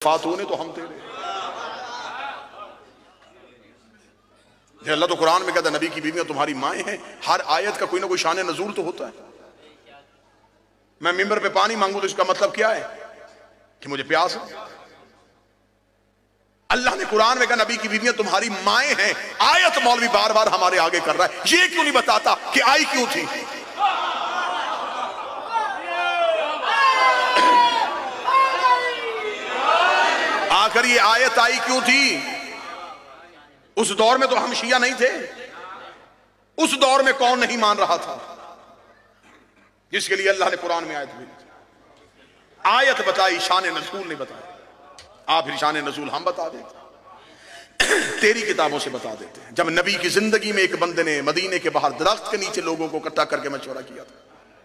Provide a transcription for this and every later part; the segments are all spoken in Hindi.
फातू ने तो हम तेरे। अल्लाह तो कुरान में कहता है नबी की बीवियां तुम्हारी माएँ हैं। हर आयत का कोई ना कोई शान नजूल तो होता है। मैं मिंबर पे पानी मांगू तो इसका मतलब क्या है कि मुझे प्यास है। अल्लाह ने कुरान में कहा नबी की बीवियां तुम्हारी माएँ हैं। आयत मौलवी बार बार हमारे आगे कर रहा है, ये क्यों नहीं बताता कि आई क्यों थी। आखिर ये आयत आई क्यों थी। उस दौर में तो हम शिया नहीं थे। उस दौर में कौन नहीं मान रहा था जिसके लिए अल्लाह ने कुरान में आयत भेजी। आयत बताई, शान नज़ूल नहीं बताया। आप फिर शान नज़ूल हम बता देते, तेरी किताबों से बता देते हैं। जब नबी की जिंदगी में एक बंदे ने मदीने के बाहर दरख्त के नीचे लोगों को इकट्ठा करके मशवरा किया था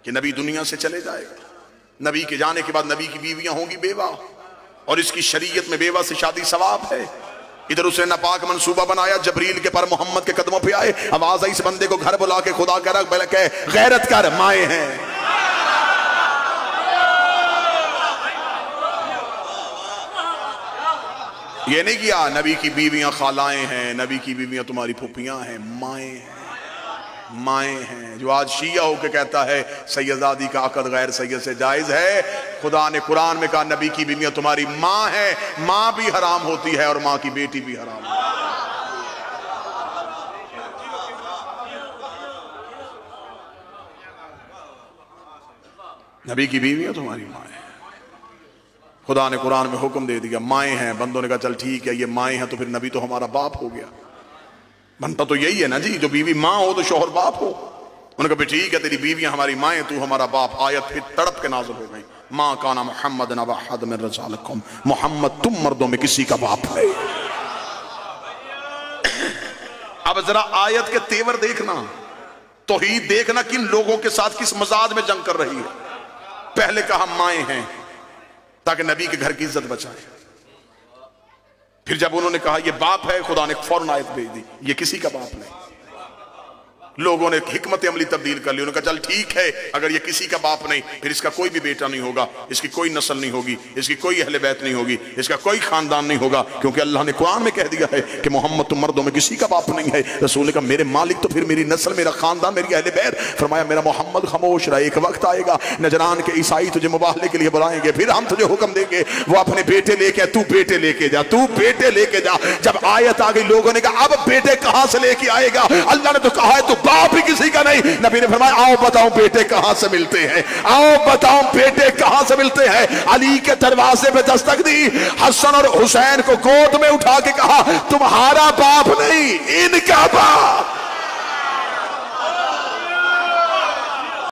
कि नबी दुनिया से चले जाएगा, नबी के जाने के बाद नबी की बीवियां होंगी बेवा, और इसकी शरीयत में बेवा से शादी सवाब है। इधर उसने नापाक मंसूबा बनाया, जबरील के पर मोहम्मद के कदमों पे आए, आवाज आई इस बंदे को घर बुला के खुदा कह रहा कह गैरत कर, माए हैं। ये नहीं किया नबी की बीवियां खालाएं हैं, नबी की बीवियां तुम्हारी फुफियां हैं, माए हैं, माएँ हैं। जो आज शिया होकर कहता है सैयदादी का अक़द गैर सैयद से जायज है, खुदा ने कुरान में कहा नबी की बीवियां तुम्हारी माँ है। माँ भी हराम होती है और माँ की बेटी भी हराम है। नबी की बीवियां तुम्हारी माँ है। खुदा ने कुरान में हुक्म दे दिया माएँ हैं। बंदों ने कहा चल ठीक है ये माएँ हैं तो फिर नबी तो हमारा बाप हो गया। बनता तो यही है ना जी, जो बीवी माँ हो तो शोहर बाप हो। उन्होंने कहा ठीक है तेरी बीवियां हमारी माएँ, तू हमारा बाप। आयत फिर तड़प के नाज़िल हो गई, माँ काना मोहम्मद नबा अहद मिन रिजालिकुम, मोहम्मद तुम मर्दों में किसी का बाप है। अब जरा आयत के तेवर देखना, तौहीद देखना किन लोगों के साथ किस मजाज में जंग कर रही है। पहले कहा माएँ हैं ताकि नबी के घर की इज्जत बचाए। फिर जब उन्होंने कहा ये बाप है, खुदा ने फौरन आयत भेज दी ये किसी का बाप नहीं। लोगों ने हिकमत अमली तब्दील कर ली। उन्होंने कहा चल ठीक है अगर ये किसी का बाप नहीं फिर इसका कोई भी बेटा नहीं होगा, इसकी कोई नस्ल नहीं होगी, इसकी कोई अहले बैत नहीं होगी, इसका कोई खानदान नहीं होगा, क्योंकि अल्लाह ने कुरान में कह दिया है कि मोहम्मद तुम मर्दों में किसी का बाप नहीं है। रसूल ने कहा मेरे मालिक तो फिर मेरी नस्ल, मेरा खानदान, मेरी अहले बैत। फरमाया मेरा मोहम्मद खामोश रहा, एक वक्त आएगा नजरान के ईसाई तुझे मुबाहले के लिए बुलाएंगे, फिर हम तुझे हुक्म देंगे वो अपने बेटे लेके, तू बेटे लेके जा, तू बेटे लेके जा। जब आयत आ गई लोगों ने कहा अब बेटे कहां से लेके आएगा, अल्लाह ने तो कहा है तू बाप ही किसी का नहीं। नबी ने फरमाया आओ बताओ बेटे कहां से मिलते हैं, आओ बताओ बेटे कहां से मिलते हैं। अली के दरवाजे पे दस्तक दी, हसन और हुसैन को गोद में उठा के कहा तुम्हारा बाप नहीं इनका बाप।